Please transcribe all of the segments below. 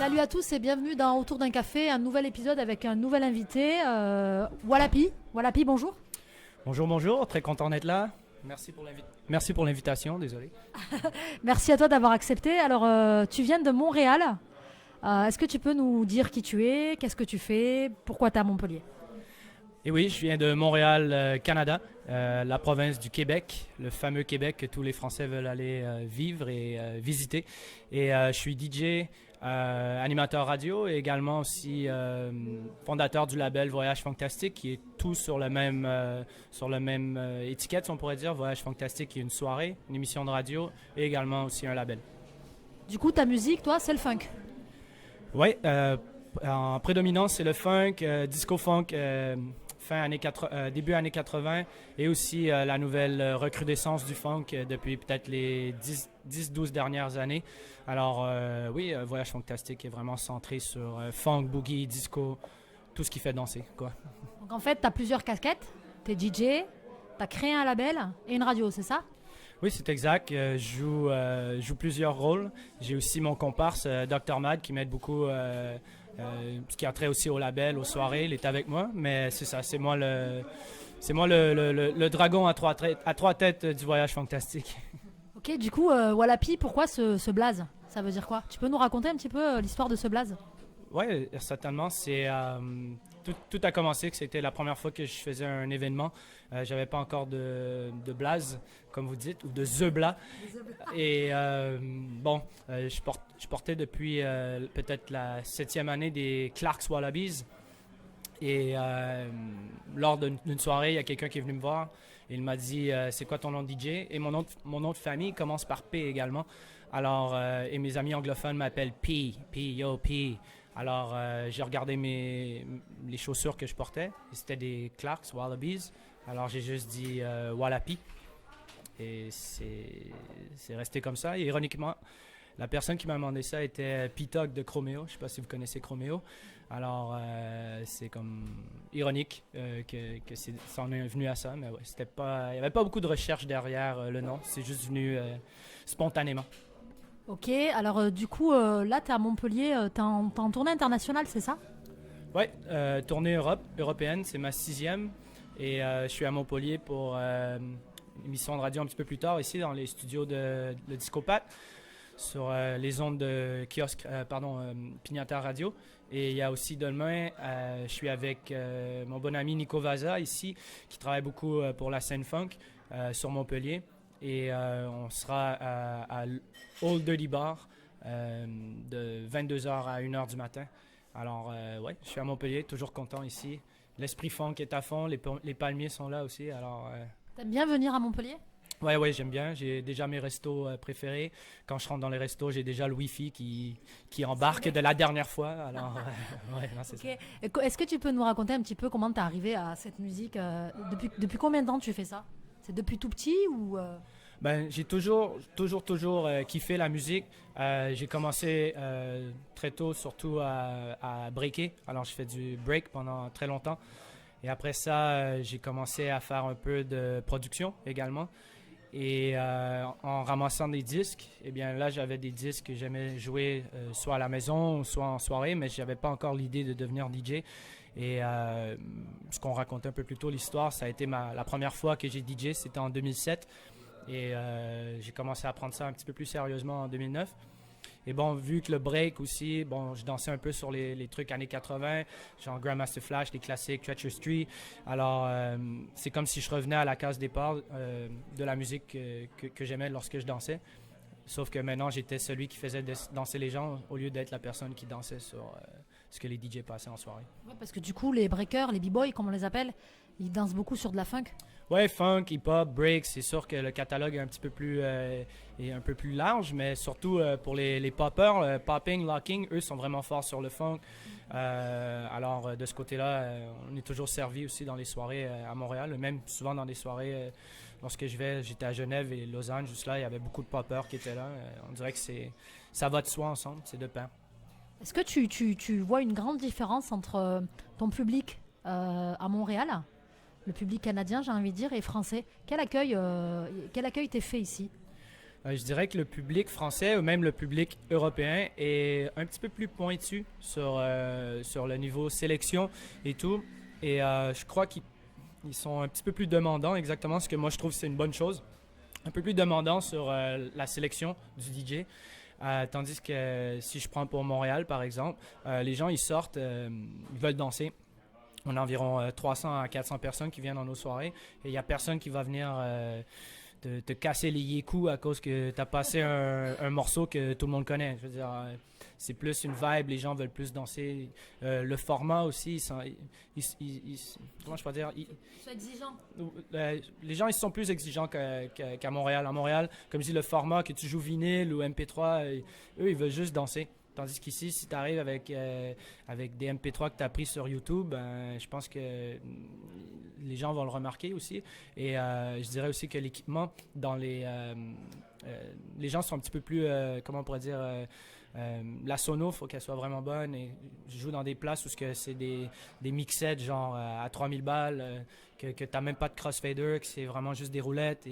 Salut à tous et bienvenue dans Autour d'un café, un nouvel épisode avec un nouvel invité, Walapi. Walapi, bonjour. Bonjour, très content d'être là. Merci pour l'invitation, désolé. Merci à toi d'avoir accepté. Alors, tu viens de Montréal. Est-ce que tu peux nous dire qui tu es, qu'est-ce que tu fais, pourquoi tu es à Montpellier? Et oui, je viens de Montréal, Canada, la province du Québec, le fameux Québec que tous les Français veulent aller vivre et visiter. Et je suis DJ, animateur radio et également aussi fondateur du label Voyage Fantastique, qui est tout sur le même étiquette, si on pourrait dire. Voyage Fantastique, qui est une soirée, une émission de radio et également aussi un label. Du coup, ta musique, toi, c'est le funk. Oui, en prédominance, c'est le funk, disco-funk, début années 80, et aussi la nouvelle recrudescence du funk depuis peut-être les 10-12 dernières années. Alors oui, Voyage Fantastique est vraiment centré sur funk, boogie, disco, tout ce qui fait danser, quoi. Donc en fait, tu as plusieurs casquettes. Tu es DJ, tu as créé un label et une radio, c'est ça? Oui, c'est exact. Je joue plusieurs rôles. J'ai aussi mon comparse, Dr. Mad, qui m'aide beaucoup, ce qui a trait aussi au label, aux soirées. Il est avec moi, mais c'est ça, c'est moi le dragon à trois têtes du Voyage Fantastique. Ok, du coup, Walapi, pourquoi ce blaze? Ça veut dire quoi? Tu peux nous raconter un petit peu l'histoire de ce blaze? Oui, certainement. Tout a commencé que c'était la première fois que je faisais un événement. J'avais pas encore de blaze, comme vous dites, ou de zebla. Et je portais depuis peut-être la 7e année des Clarks Wallabies. Et lors d'une soirée, il y a quelqu'un qui est venu me voir. Et il m'a dit c'est quoi ton nom de DJ? Et mon nom de famille commence par P également. Alors, et mes amis anglophones m'appellent P. Yo, P. Alors, j'ai regardé les chaussures que je portais. C'était des Clarks Wallabies. Alors, j'ai juste dit Walapi. Et c'est resté comme ça. Et ironiquement, la personne qui m'a demandé ça était P-Tog de Chromeo. Je ne sais pas si vous connaissez Chromeo. Alors, c'est comme ironique que ça en est venu à ça. Mais ouais, il n'y avait pas beaucoup de recherche derrière le nom. C'est juste venu spontanément. Ok, alors du coup, là, tu es à Montpellier, tu es en tournée internationale, c'est ça? Oui, tournée européenne, c'est ma 6e. Et je suis à Montpellier pour une émission de radio un petit peu plus tard, ici, dans les studios de Discopat, sur les ondes de kiosque, Pignata Radio. Et il y a aussi demain, je suis avec mon bon ami Nico Vaza, ici, qui travaille beaucoup pour la scène funk sur Montpellier. Et on sera à Old Dirty Bar de 22h à 1h du matin. Alors, ouais, je suis à Montpellier, toujours content ici. L'esprit funk est à fond, les palmiers sont là aussi. Alors, T'aimes bien venir à Montpellier? Ouais, j'aime bien. J'ai déjà mes restos préférés. Quand je rentre dans les restos, j'ai déjà le Wi-Fi qui embarque de la dernière fois. Alors, ouais, non, c'est okay. ça. Est-ce que tu peux nous raconter un petit peu comment tu es arrivé à cette musique? Depuis combien de temps tu fais ça? C'est depuis tout petit ou Ben, j'ai toujours kiffé la musique. J'ai commencé très tôt, surtout à breaker. Alors, je fais du break pendant très longtemps. Et après ça, j'ai commencé à faire un peu de production également. Et en ramassant des disques, eh bien là, j'avais des disques que j'aimais jouer soit à la maison, soit en soirée, mais je n'avais pas encore l'idée de devenir DJ. Et ce qu'on racontait un peu plus tôt, l'histoire, ça a été la première fois que j'ai DJ, c'était en 2007. Et j'ai commencé à prendre ça un petit peu plus sérieusement en 2009. Et bon, vu que le break aussi, bon, je dansais un peu sur les trucs années 80, genre Grandmaster Flash, les classiques, Treacherous Street. Alors, c'est comme si je revenais à la case départ de la musique que j'aimais lorsque je dansais. Sauf que maintenant, j'étais celui qui faisait danser les gens au lieu d'être la personne qui dansait sur ce que les DJ passaient en soirée. Ouais, parce que du coup, les breakers, les b-boys, comme on les appelle, ils dansent beaucoup sur de la funk. Ouais, funk, hip-hop, break, c'est sûr que le catalogue est un petit peu plus un peu plus large, mais surtout pour les poppers, popping, locking, eux sont vraiment forts sur le funk. Alors de ce côté-là, on est toujours servi aussi dans les soirées à Montréal, même souvent dans des soirées lorsque j'étais à Genève et Lausanne, juste là, il y avait beaucoup de poppers qui étaient là. On dirait que ça va de soi ensemble, c'est de pair. Est-ce que tu vois une grande différence entre ton public à Montréal, le public canadien, j'ai envie de dire, et français? Quel accueil t'est fait ici? Je dirais que le public français ou même le public européen est un petit peu plus pointu sur le niveau sélection et tout. Et je crois qu'ils sont un petit peu plus demandants, exactement ce que moi je trouve c'est une bonne chose. Un peu plus demandants sur la sélection du DJ. Tandis que si je prends pour Montréal, par exemple, les gens ils sortent, ils veulent danser. On a environ 300 à 400 personnes qui viennent dans nos soirées et il n'y a personne qui va venir te casser les yécous à cause que tu as passé un morceau que tout le monde connaît. Je veux dire, c'est plus une vibe, les gens veulent plus danser. Le format aussi, comment je peux dire? C'est exigeant. Les gens ils sont plus exigeants qu'à Montréal. À Montréal, comme je dis, le format que tu joues vinyle ou MP3, eux, ils veulent juste danser. Tandis qu'ici, si tu arrives avec des MP3 que tu as pris sur YouTube, je pense que les gens vont le remarquer aussi. Et je dirais aussi que l'équipement, les gens sont un petit peu plus, comment on pourrait dire, la sono, il faut qu'elle soit vraiment bonne. Et je joue dans des places où c'est des mixettes genre à 3000 balles, que tu n'as même pas de crossfader, que c'est vraiment juste des roulettes.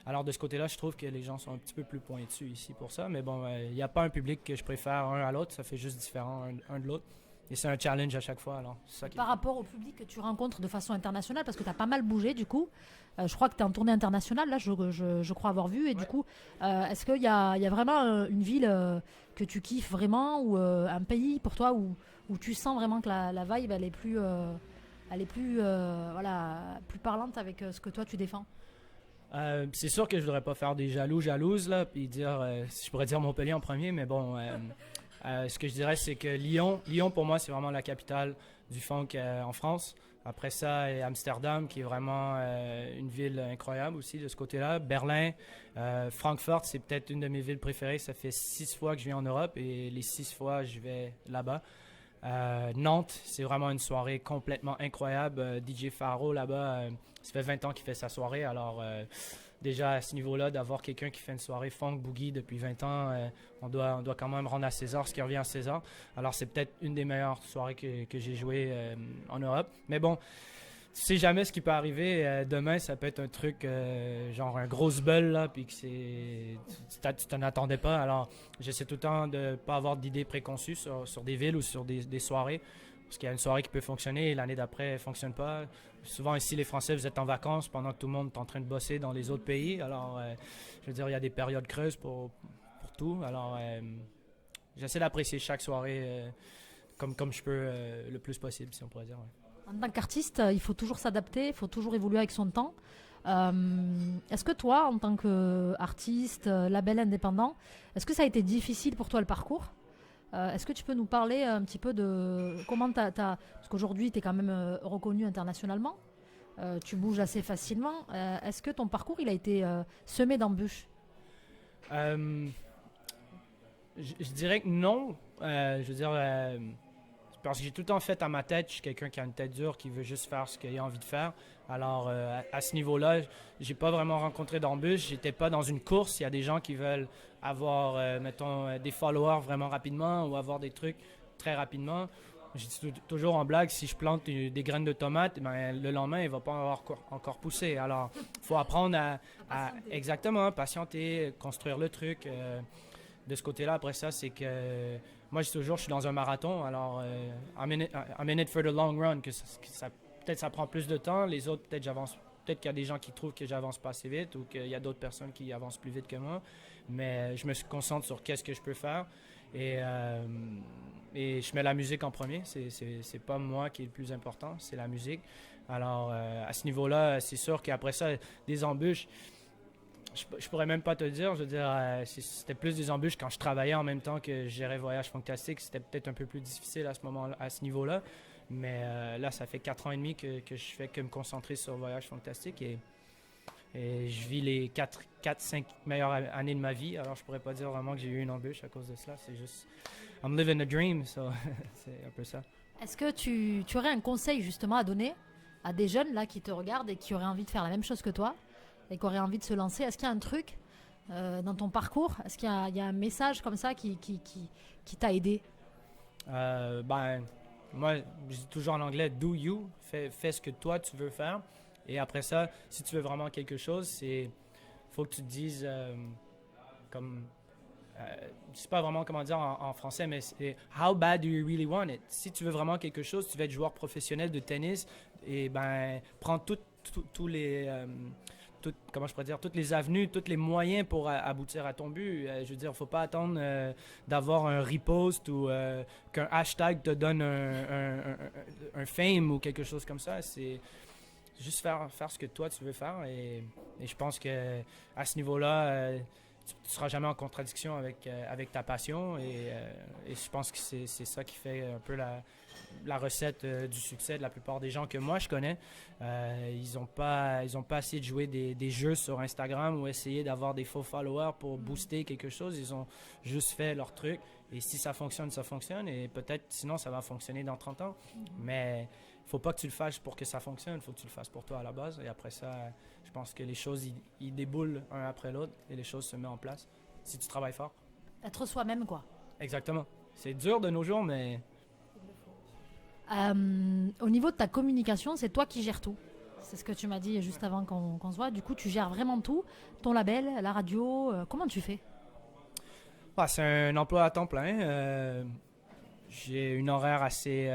Alors de ce côté-là, je trouve que les gens sont un petit peu plus pointus ici pour ça. Mais bon, il n'y a pas un public que je préfère un à l'autre, ça fait juste différent un de l'autre. Et c'est un challenge à chaque fois. Alors, Par rapport au public que tu rencontres de façon internationale, parce que tu as pas mal bougé du coup, je crois que tu es en tournée internationale, là je crois avoir vu, et du coup, est-ce qu'il y a vraiment une ville que tu kiffes vraiment, ou un pays pour toi où tu sens vraiment que la vibe elle est plus, plus parlante avec ce que toi tu défends? C'est sûr que je voudrais pas faire des jalouses là, puis dire, je pourrais dire Montpellier en premier, mais bon, ce que je dirais c'est que Lyon pour moi c'est vraiment la capitale du funk en France. Après ça, Amsterdam qui est vraiment une ville incroyable aussi de ce côté-là. Berlin, Francfort c'est peut-être une de mes villes préférées. Ça fait 6 fois que je viens en Europe et les 6 fois je vais là-bas. Nantes, c'est vraiment une soirée complètement incroyable. DJ Faro là-bas, ça fait 20 ans qu'il fait sa soirée. Alors déjà à ce niveau-là, d'avoir quelqu'un qui fait une soirée funk boogie depuis 20 ans, on doit quand même rendre à César ce qui revient à César. Alors c'est peut-être une des meilleures soirées que j'ai jouées en Europe. Mais bon, tu sais jamais ce qui peut arriver. Demain, ça peut être un truc genre un gros bull là, puis que tu t'en attendais pas. Alors, j'essaie tout le temps de pas avoir d'idées préconçues sur des villes ou sur des soirées. Parce qu'il y a une soirée qui peut fonctionner et l'année d'après, elle ne fonctionne pas. Souvent ici, les Français, vous êtes en vacances pendant que tout le monde est en train de bosser dans les autres pays. Alors, je veux dire, il y a des périodes creuses pour tout. Alors, j'essaie d'apprécier chaque soirée comme je peux le plus possible, si on pourrait dire. Ouais. En tant qu'artiste, il faut toujours s'adapter, il faut toujours évoluer avec son temps. Est-ce que toi, en tant qu'artiste, label indépendant, est-ce que ça a été difficile pour toi le parcours? Est-ce que tu peux nous parler un petit peu de comment parce qu'aujourd'hui tu es quand même reconnu internationalement, tu bouges assez facilement. Est-ce que ton parcours il a été semé d'embûches? Je dirais que non. Je veux dire, parce que j'ai tout le temps fait à ma tête, je suis quelqu'un qui a une tête dure, qui veut juste faire ce qu'il a envie de faire. Alors, à ce niveau-là, j'ai pas vraiment rencontré d'embûches. J'étais pas dans une course. Il y a des gens qui veulent avoir, mettons, des followers vraiment rapidement ou avoir des trucs très rapidement. Je dis toujours en blague, si je plante des graines de tomates, ben, le lendemain, il va pas avoir encore poussé. Alors, il faut apprendre à exactement patienter, construire le truc. De ce côté-là, après ça, c'est que moi, je suis dans un marathon. Alors, I'm in it for the long run, peut-être ça prend plus de temps. Les autres, peut-être qu'il y a des gens qui trouvent que j'avance pas assez vite ou qu'il y a d'autres personnes qui avancent plus vite que moi. Mais je me concentre sur qu'est-ce que je peux faire. Et je mets la musique en premier. C'est pas moi qui est le plus important, c'est la musique. Alors, à ce niveau-là, c'est sûr qu'après ça, des embûches, je pourrais même pas te dire. Je veux dire, c'était plus des embûches quand je travaillais en même temps que je gérais Voyage Fantastique. C'était peut-être un peu plus difficile à ce niveau-là. Mais là, ça fait 4 ans et demi que je fais que me concentrer sur Voyage Fantastique. Et je vis les 4-5 meilleures années de ma vie. Alors, je pourrais pas dire vraiment que j'ai eu une embûche à cause de cela. C'est juste, I'm living a dream. So, c'est un peu ça. Est-ce que tu aurais un conseil justement à donner à des jeunes là qui te regardent et qui auraient envie de faire la même chose que toi et qui auraient envie de se lancer? Est-ce qu'il y a un truc dans ton parcours? Est-ce qu'il y a un message comme ça qui t'a aidé? Moi, je dis toujours en anglais, do you, fais ce que toi tu veux faire. Et après ça, si tu veux vraiment quelque chose, faut que tu te dises, comme je sais pas vraiment comment dire en français, mais c'est how bad do you really want it? Si tu veux vraiment quelque chose, tu veux être joueur professionnel de tennis, et ben prends tous les comment je pourrais dire, toutes les avenues, tous les moyens pour aboutir à ton but. Je veux dire, faut pas attendre d'avoir un repost ou qu'un hashtag te donne un fame ou quelque chose comme ça. C'est juste faire ce que toi tu veux faire, et je pense que à ce niveau-là, tu ne seras jamais en contradiction avec ta passion, et je pense que c'est ça qui fait un peu la recette du succès de la plupart des gens que moi je connais. Ils n'ont pas essayé de jouer des jeux sur Instagram ou essayer d'avoir des faux followers pour booster quelque chose. Ils ont juste fait leur truc, et si ça fonctionne, ça fonctionne, et peut-être sinon ça va fonctionner dans 30 ans. Mais il ne faut pas que tu le fasses pour que ça fonctionne, il faut que tu le fasses pour toi à la base, et après ça, je pense que les choses, ils déboulent un après l'autre, et les choses se mettent en place si tu travailles fort. Être soi-même, quoi. Exactement. C'est dur de nos jours, mais... Au niveau de ta communication, c'est toi qui gères tout. C'est ce que tu m'as dit juste avant qu'on se voit. Du coup, tu gères vraiment tout. Ton label, la radio, comment tu fais? C'est un emploi à temps plein. J'ai une horaire assez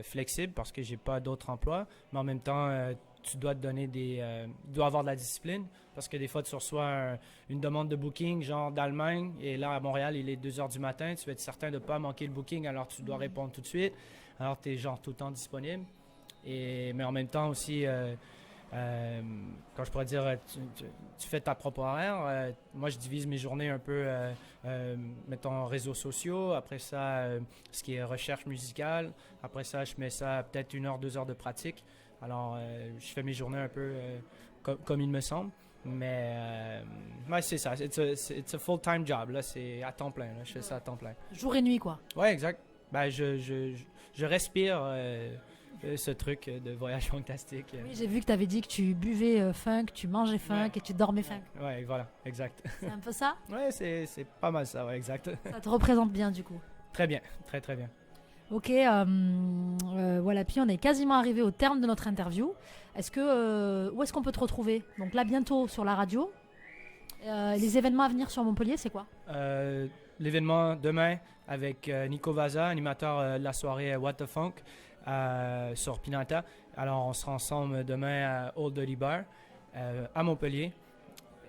flexible parce que j'ai pas d'autres emplois, mais en même temps, tu dois te donner tu dois avoir de la discipline, parce que des fois, tu reçois une demande de booking, genre d'Allemagne, et là, à Montréal, il est 2 heures du matin, tu veux être certain de ne pas manquer le booking, alors tu dois répondre tout de suite, alors tu es genre tout le temps disponible. Mais en même temps aussi, quand je pourrais dire, tu fais ta propre horaire. Moi, je divise mes journées un peu, mettons, réseaux sociaux. Après ça, ce qui est recherche musicale. Après ça, je mets ça peut-être 1 heure, 2 heures de pratique. Alors, je fais mes journées un peu comme il me semble. Mais ouais, c'est ça. It's a full-time job. Là, c'est à temps plein. Là. Je fais ça à temps plein. Jour et nuit, quoi. Ouais, exact. Ben, je respire ce truc de voyage fantastique. Oui, j'ai vu que tu avais dit que tu buvais funk, tu mangeais funk et tu dormais funk. Ouais, voilà, exact. C'est un peu ça? Ouais, c'est pas mal ça, ouais, exact. Ça te représente bien, du coup. Très bien, très très bien. Ok, voilà, puis on est quasiment arrivé au terme de notre interview. Où est-ce qu'on peut te retrouver? Donc là, bientôt sur la radio. Les événements à venir sur Montpellier, c'est quoi? L'événement demain avec Nico Vaza, animateur de la soirée What the Funk sur Pinata. Alors, on sera ensemble demain à Old Dirty Bar à Montpellier.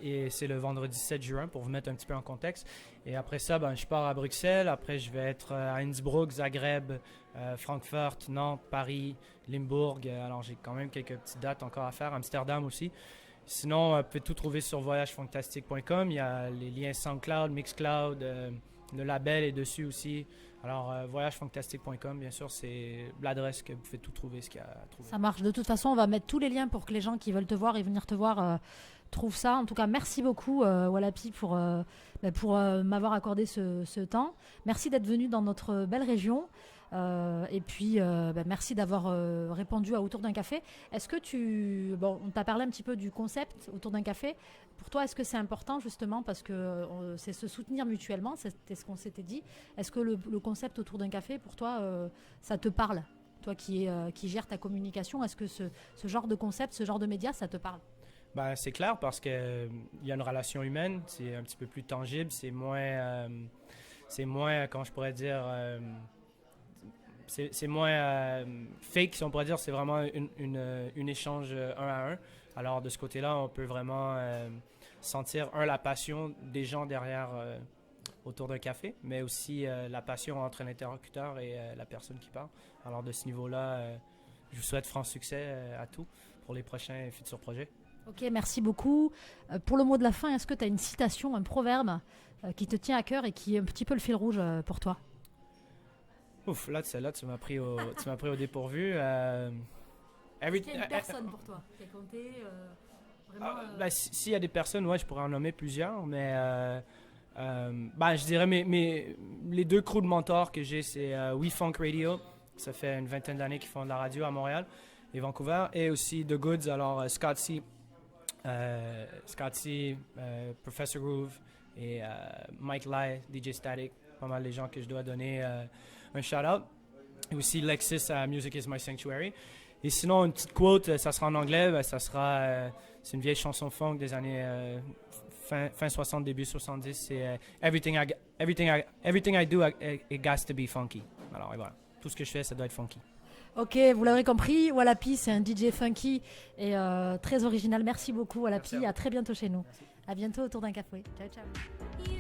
Et c'est le vendredi 7 juin, pour vous mettre un petit peu en contexte. Et après ça, je pars à Bruxelles. Après, je vais être à Innsbruck, Zagreb, Francfort, Nantes, Paris, Limbourg. Alors, j'ai quand même quelques petites dates encore à faire. Amsterdam aussi. Sinon, vous pouvez tout trouver sur voyagefantastique.com. Il y a les liens SoundCloud, Mixcloud, le label est dessus aussi. Alors, voyagefantastique.com, bien sûr, c'est l'adresse que vous pouvez tout trouver, ce qu'il y a à trouver. Ça marche. De toute façon, on va mettre tous les liens pour que les gens qui veulent te voir et venir te voir trouvent ça. En tout cas, merci beaucoup, Walapi, pour m'avoir accordé ce temps. Merci d'être venu dans notre belle région. Et puis, merci d'avoir répondu à Autour d'un café. Est-ce que on t'a parlé un petit peu du concept Autour d'un café. Pour toi, est-ce que c'est important justement parce que c'est se soutenir mutuellement, c'était ce qu'on s'était dit. Est-ce que le concept Autour d'un café, pour toi, ça te parle? Toi qui gères ta communication, est-ce que ce genre de concept, ce genre de média, ça te parle? C'est clair parce qu'il y a une relation humaine, c'est un petit peu plus tangible, c'est moins, comment je pourrais dire... c'est moins fake, si on pourrait dire. C'est vraiment une échange un à un. Alors, de ce côté-là, on peut vraiment sentir, la passion des gens derrière autour d'un café, mais aussi la passion entre l'interlocuteur et la personne qui parle. Alors, de ce niveau-là, je vous souhaite franc succès à tous pour les prochains et futurs projets. Ok, merci beaucoup. Pour le mot de la fin, est-ce que tu as une citation, un proverbe qui te tient à cœur et qui est un petit peu le fil rouge pour toi? Ouf, là, celle-là, tu m'as pris au dépourvu. Est-ce qu'il y a une personne pour toi qui est comptée vraiment, s'il y a des personnes, ouais, je pourrais en nommer plusieurs, mais je dirais les 2 crews de mentors que j'ai, c'est We Funk Radio, ça fait une 20aine d'années qu'ils font de la radio à Montréal et Vancouver, et aussi The Goods, alors Scott C, Professor Groove et Mike Lai, DJ Static, pas mal les gens que je dois donner un shout-out. Et aussi Lexus à Music is My Sanctuary. Et sinon, une petite quote, ça sera en anglais, c'est une vieille chanson funk des années fin 60, début 70, c'est everything I do, it has to be funky. Alors, et voilà. Tout ce que je fais, ça doit être funky. Ok, vous l'aurez compris, Walapi, c'est un DJ funky et très original. Merci beaucoup, Walapi. À très bientôt chez nous. Merci. À bientôt autour d'un café. Ciao, ciao.